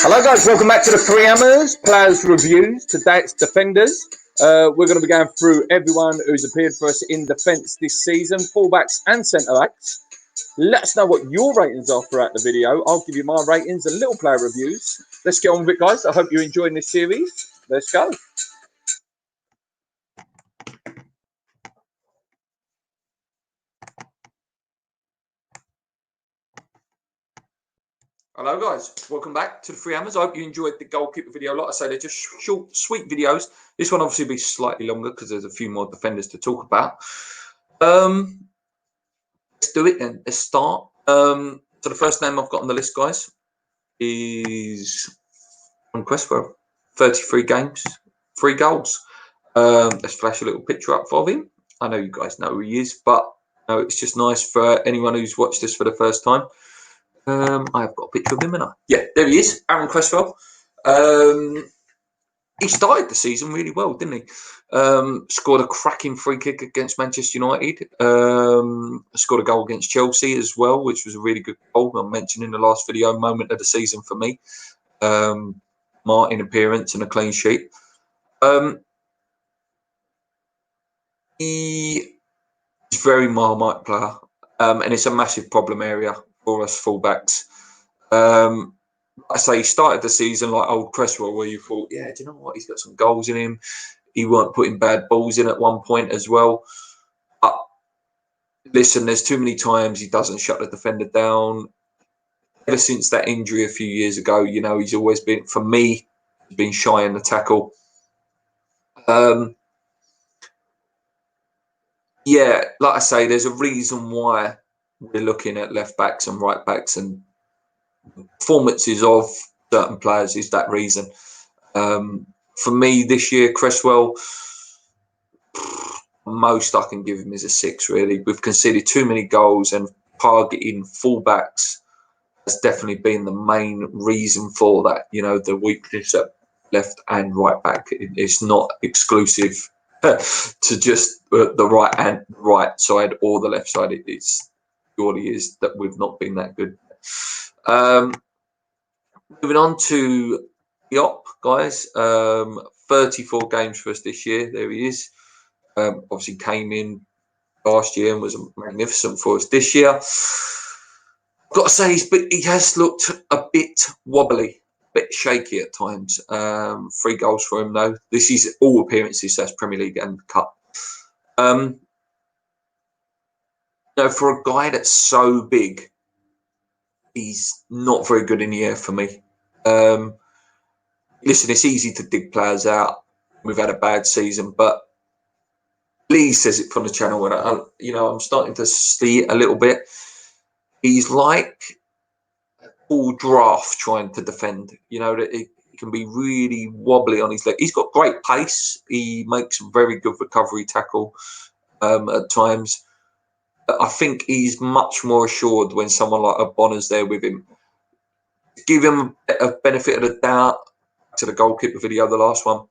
Hello guys, welcome back to the Three Hammers Players Reviews. Today it's defenders. We're going to be going through everyone who's appeared for us in defence this season, fullbacks and centre-backs. Let us know what your ratings are throughout the video. I'll give you my ratings and little player reviews. Let's get on with it, guys. I hope you're enjoying this series. Let's go. Hello guys, welcome back to the Three Hammers. I hope you enjoyed the goalkeeper video. Like I say, they're just short, sweet videos. This one obviously will be slightly longer because there's a few more defenders to talk about. Let's do it then. Let's start. So the first name I've got on the list, guys, is Cresswell. 33 games, 3 goals. Let's flash a little picture up for him. I know you guys know who he is, but it's just nice for anyone who's watched this for the first time. I've got a picture of him, and yeah, there he is, Aaron Cresswell. He started the season really well, didn't he? Scored a cracking free kick against Manchester United. Scored a goal against Chelsea as well, which was a really good goal. I mentioned in the last video, moment of the season for me. Martin appearance and a clean sheet. He is very Marmite player, and it's a massive problem area for us fullbacks. I say he started the season like old Cresswell, where you thought, yeah, do you know what? He's got some goals in him. He weren't putting bad balls in at one point as well. But listen, there's too many times he doesn't shut the defender down. Ever since that injury a few years ago, he's always been, for me, been shy in the tackle. Yeah, like I say, there's a reason why we're looking at left backs and right backs, and performances of certain players is that reason. For me this year, Cresswell, most I can give him is a 6, really. We've conceded too many goals, and targeting fullbacks has definitely been the main reason for that. The weakness at left and right back. It's not exclusive to just the right side or the left side. It surely is that we've not been that good. Moving on to Diop, guys. 34 games for us this year. There he is. Obviously came in last year and was magnificent for us this year. I've got to say, he has looked a bit wobbly, a bit shaky at times. 3 goals for him, though. This is all appearances, that's Premier League and Cup. For a guy that's so big, he's not very good in the air for me. Listen, it's easy to dig players out. We've had a bad season, but Lee says it from the channel, and I'm starting to see it a little bit. He's like a full draft trying to defend. That he can be really wobbly on his leg. He's got great pace. He makes a very good recovery tackle at times. But I think he's much more assured when someone like Ogbonna's there with him. Give him a benefit of the doubt. To the goalkeeper video, the last one.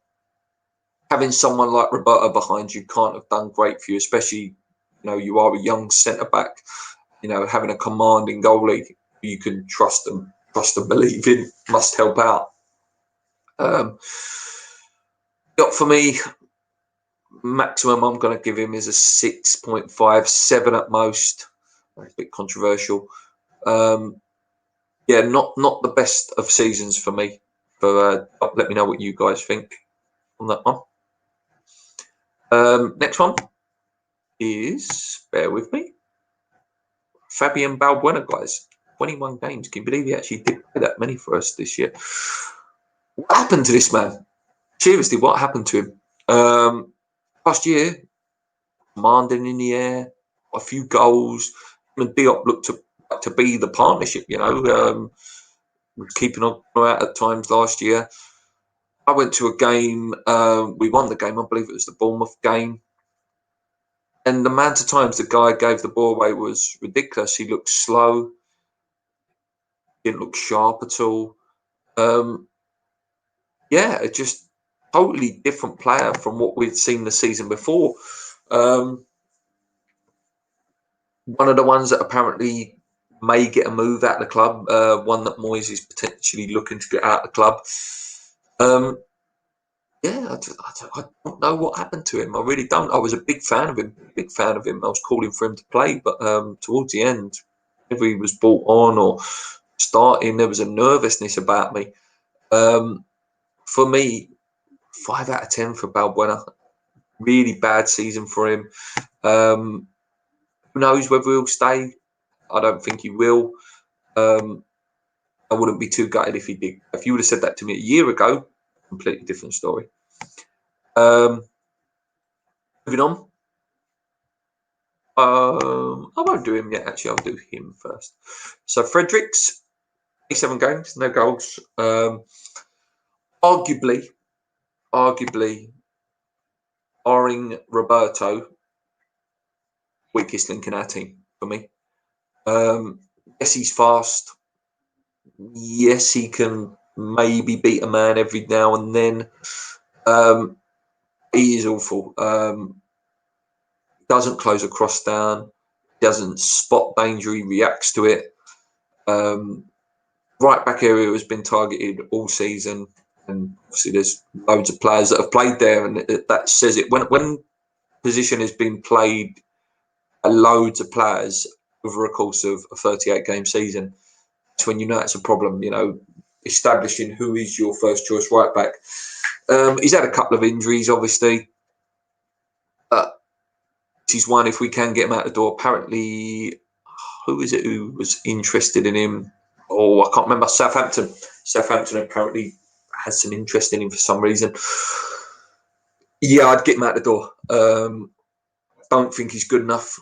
Having someone like Roberto behind you can't have done great for you, especially, you are a young centre-back. Having a commanding goalie you can trust and believe in must help out. For me, maximum I'm going to give him is a 6.5, 7 at most. That's a bit controversial. Yeah, not the best of seasons for me. But let me know what you guys think on that one. Next one is, bear with me, Fabian Balbuena, guys. 21 games. Can you believe he actually did play that many for us this year? What happened to this man? Seriously, what happened to him? Last year, commanding in the air, a few goals. And Diop looked to be the partnership, keeping on out at times last year. I went to a game. We won the game. I believe it was the Bournemouth game. And the amount of times the guy gave the ball away was ridiculous. He looked slow. Didn't look sharp at all. Yeah, just totally different player from what we'd seen the season before. One of the ones that apparently may get a move out of the club, one that Moyes is potentially looking to get out of the club. Yeah, I don't know what happened to him. I really don't. I was a big fan of him. I was calling for him to play, but towards the end, whether he was brought on or starting, there was a nervousness about me. For me, 5 out of 10 for Balbuena. Really bad season for him. Who knows whether he'll stay? I don't think he will. I wouldn't be too gutted if he did. If you would have said that to me a year ago, completely different story. Moving on. I won't do him yet. Actually, I'll do him first. So Fredericks, 27 games, no goals. Arguably, barring Roberto, weakest link in our team for me. Yes, he's fast. Yes, he can maybe beat a man every now and then. He is awful. Doesn't close a cross down. Doesn't spot danger. He reacts to it. Right back area has been targeted all season, and obviously there's loads of players that have played there, and that says it. When position has been played by loads of players over a course of a 38-game season, that's when you know it's a problem. You know, establishing who is your first choice right back. He's had a couple of injuries, obviously. He's one if we can get him out the door. Apparently, who is it who was interested in him? Oh, I can't remember. Southampton. Southampton apparently has some interest in him for some reason. Yeah, I'd get him out the door. Don't think he's good enough.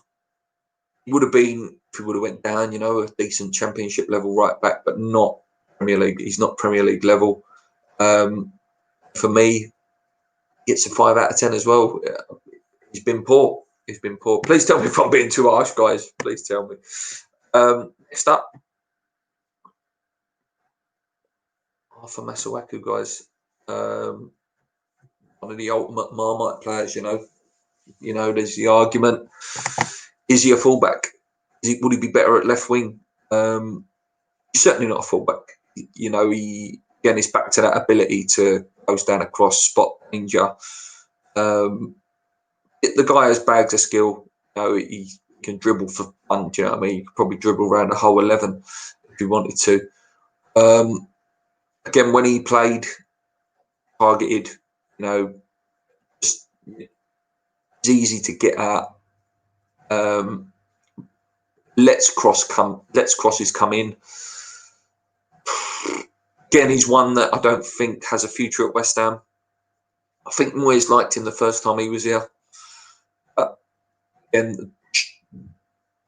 He would have been if he would have went down, you know, a decent Championship level right back, but not Premier League. He's not Premier League level. For me, it's a 5 out of 10 as well. He's been poor. He's been poor. Please tell me if I'm being too harsh, guys. Please tell me. Next up, for Masuaku, guys. One of the ultimate Marmite players, you know. You know, there's the argument. Is he a fullback? Would he be better at left wing? He's certainly not a fullback. You know, he again is back to that ability to close down across, spot danger. The guy has bags of skill. You know, he can dribble for fun. Do you know what I mean? He could probably dribble around the whole 11 if he wanted to. Again, when he played, targeted, you know, just, it's easy to get at. Let's crosses come in. Again, he's one that I don't think has a future at West Ham. I think Moyes liked him the first time he was here. But again,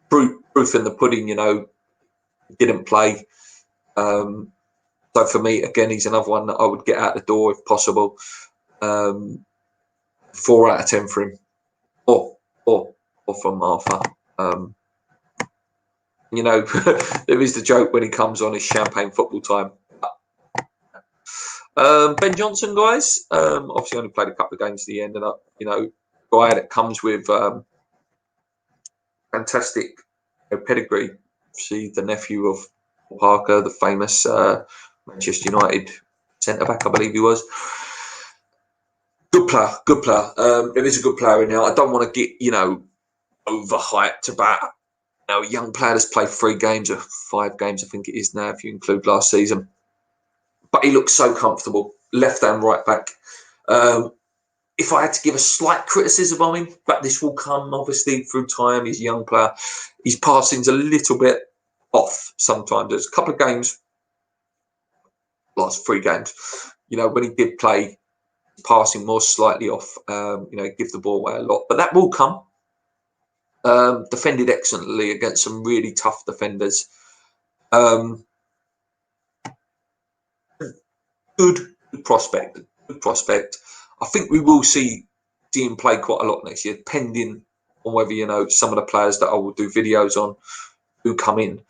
proof in the pudding, you know, didn't play. So for me, again, he's another one that I would get out the door if possible. 4 out of 10 for him, or from Martha. You know, there is the joke when he comes on, it's champagne football time. Ben Johnson, guys, obviously only played a couple of games at the end, and you know, guy that comes with fantastic pedigree. See, the nephew of Parker, the famous Manchester United centre back, I believe he was. Good player, good player. There is a good player in there. I don't want to get, you know, overhyped about, you know, a young player that's played 3 games or 5 games, I think it is now, if you include last season. But he looks so comfortable, left and right back. If I had to give a slight criticism on him, but this will come obviously through time, he's a young player. His passing's a little bit off sometimes. There's a couple of games, last 3 games, you know, when he did play, passing more slightly off, you know, give the ball away a lot. But that will come. Defended excellently against some really tough defenders. Good prospect. Good prospect. I think we will see him play quite a lot next year, depending on whether, you know, some of the players that I will do videos on who come in.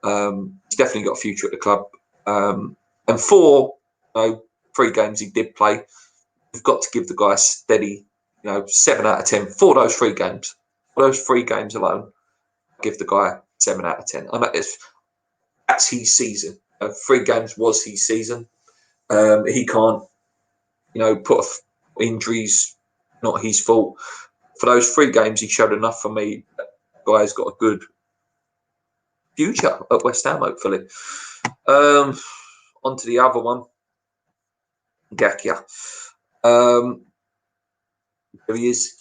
He's definitely got a future at the club. And 4, you know, 3 games he did play. We've got to give the guy a steady, you know, 7 out of 10 for those 3 games. For those 3 games alone, give the guy 7 out of 10. That's his season. 3 games was his season. He can't, put injuries, not his fault. For those 3 games, he showed enough for me. That guy's got a good future at West Ham, hopefully. On to the other one, Ngakia. There he is.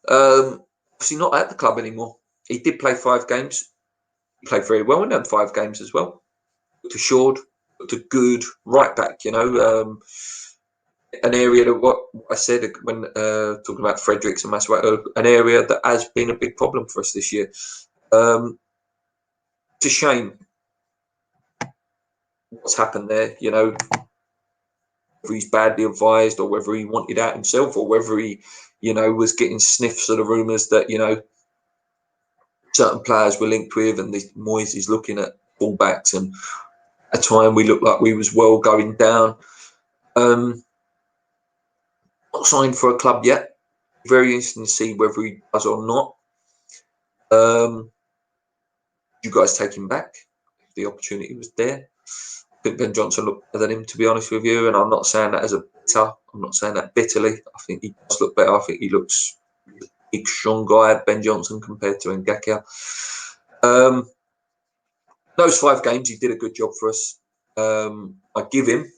Obviously not at the club anymore. He did play 5 games. He played very well in them 5 games as well. Looked assured, looked a good right back, an area that what I said when talking about Fredericks and Masuaku, an area that has been a big problem for us this year. It's a shame what's happened there, whether he's badly advised or whether he wanted out himself or whether he, was getting sniffs of the rumours that, certain players were linked with, and Moyes is looking at fullbacks, and at a time we looked like we was well going down. Not signed for a club yet. Very interesting to see whether he does or not. You guys take him back if the opportunity was there. I think Ben Johnson looked better than him, to be honest with you, and I'm not saying that as a bitter. I'm not saying that bitterly. I think he does look better. I think he looks a big, strong guy, Ben Johnson, compared to Ngakia. Those 5 games, he did a good job for us. I give him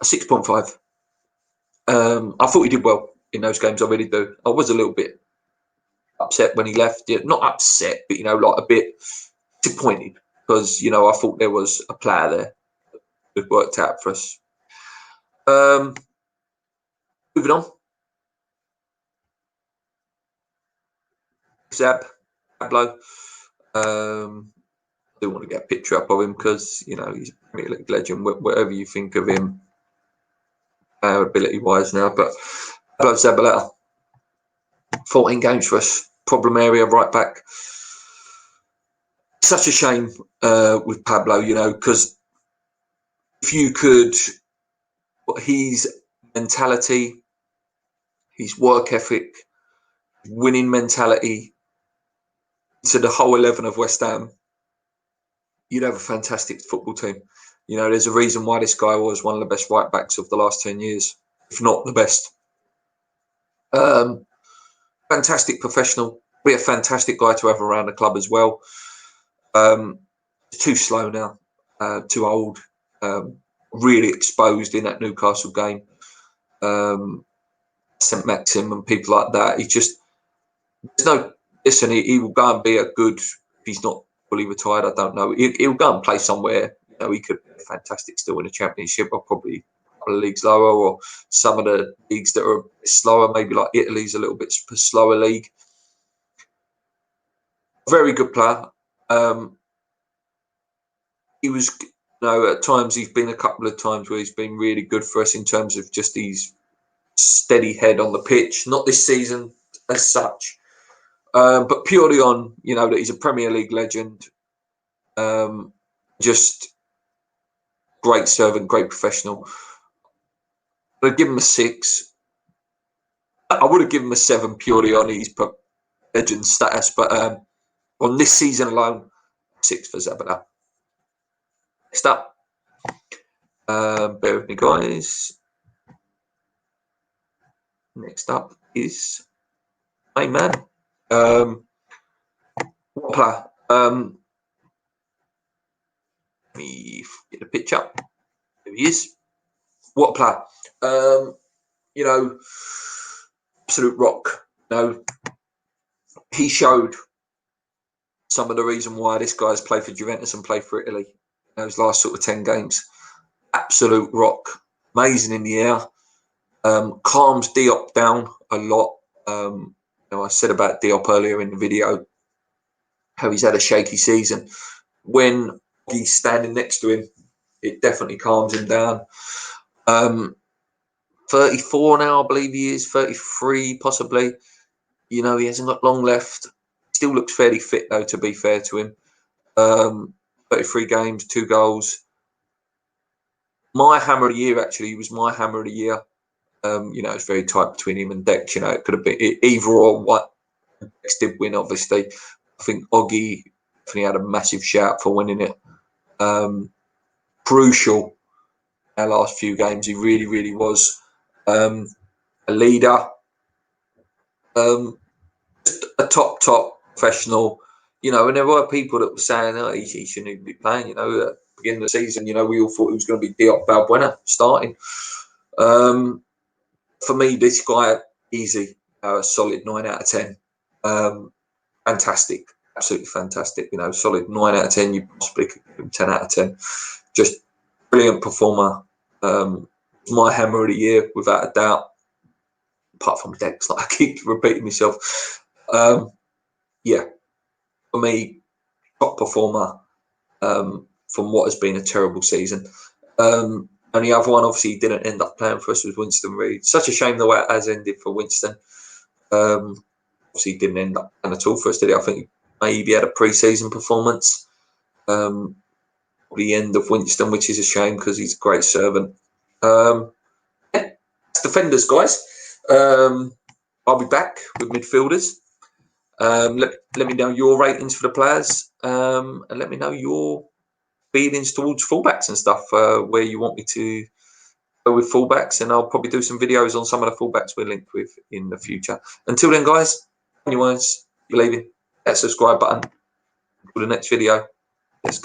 a 6.5. I thought he did well in those games. I really do. I was a little bit upset when he left. Yeah, not upset, but like a bit disappointed because I thought there was a player there that worked out for us. Moving on, Pablo. I do want to get a picture up of him because he's a Premier League legend. Whatever you think of him, ability-wise now, but Pablo Zabaleta, 14 games for us. Problem area, right back. Such a shame with Pablo, because if you could put his mentality, his work ethic, winning mentality to the whole 11 of West Ham, you'd have a fantastic football team. There's a reason why this guy was one of the best right backs of the last 10 years, if not the best. Fantastic professional. Be a fantastic guy to have around the club as well. Too slow now, too old, really exposed in that Newcastle game. St. Maxim and people like that. He will go and be a good, if he's not fully retired, I don't know. He'll go and play somewhere. He could be fantastic still in a championship or probably a couple of leagues lower, or some of the leagues that are a bit slower, maybe like Italy's a little bit slower league. Very good player. He was, at times he's been a couple of times where he's been really good for us in terms of just his steady head on the pitch. Not this season as such, but purely on that he's a Premier League legend. Just great servant, great professional. I'd give him a 6. I would have given him a 7 purely on his legend status, but on this season alone, 6 for Zabaleta. Next up, bear with me, guys. Next up is my man. What player? Let me get the pitch up. There he is. What player? Absolute rock. He showed some of the reason why this guy's played for Juventus and played for Italy. Those last sort of 10 games. Absolute rock. Amazing in the air. Calms Diop down a lot. I said about Diop earlier in the video how he's had a shaky season. When he's standing next to him, it definitely calms him down. 34 now, I believe he is. 33 possibly. He hasn't got long left. Still looks fairly fit though, to be fair to him. 33 games, 2 goals. My hammer of the year, actually, he was my hammer of the year. It's very tight between him and Dex. It could have been either or. What Dex did win, obviously. I think Oggy definitely had a massive shout for winning it. Crucial in our last few games. He really, really was a leader. Just a top professional. You know, and there were people that were saying, oh, he shouldn't even be playing. You know, at the beginning of the season, you know, we all thought it was going to be Diop Balbuena starting. For me, this guy, easy, a solid 9 out of 10. Fantastic, absolutely fantastic. You know, solid 9 out of 10. You possibly could give him 10 out of 10. Just brilliant performer. My hammer of the year, without a doubt. Apart from Dex, like I keep repeating myself. Yeah, for me, top performer from what has been a terrible season. And the other one, obviously, he didn't end up playing for us, was Winston Reid. Such a shame the way it has ended for Winston. Obviously, he didn't end up playing at all for us, did he? I think he maybe had a pre-season performance. The end of Winston, which is a shame because he's a great servant. Yeah, that's defenders, guys. I'll be back with midfielders. Let me know your ratings for the players, and let me know your feelings towards fullbacks and stuff, where you want me to go with fullbacks, and I'll probably do some videos on some of the fullbacks we're linked with in the future. Until then, guys, anyways, you're leaving that subscribe button. For the next video.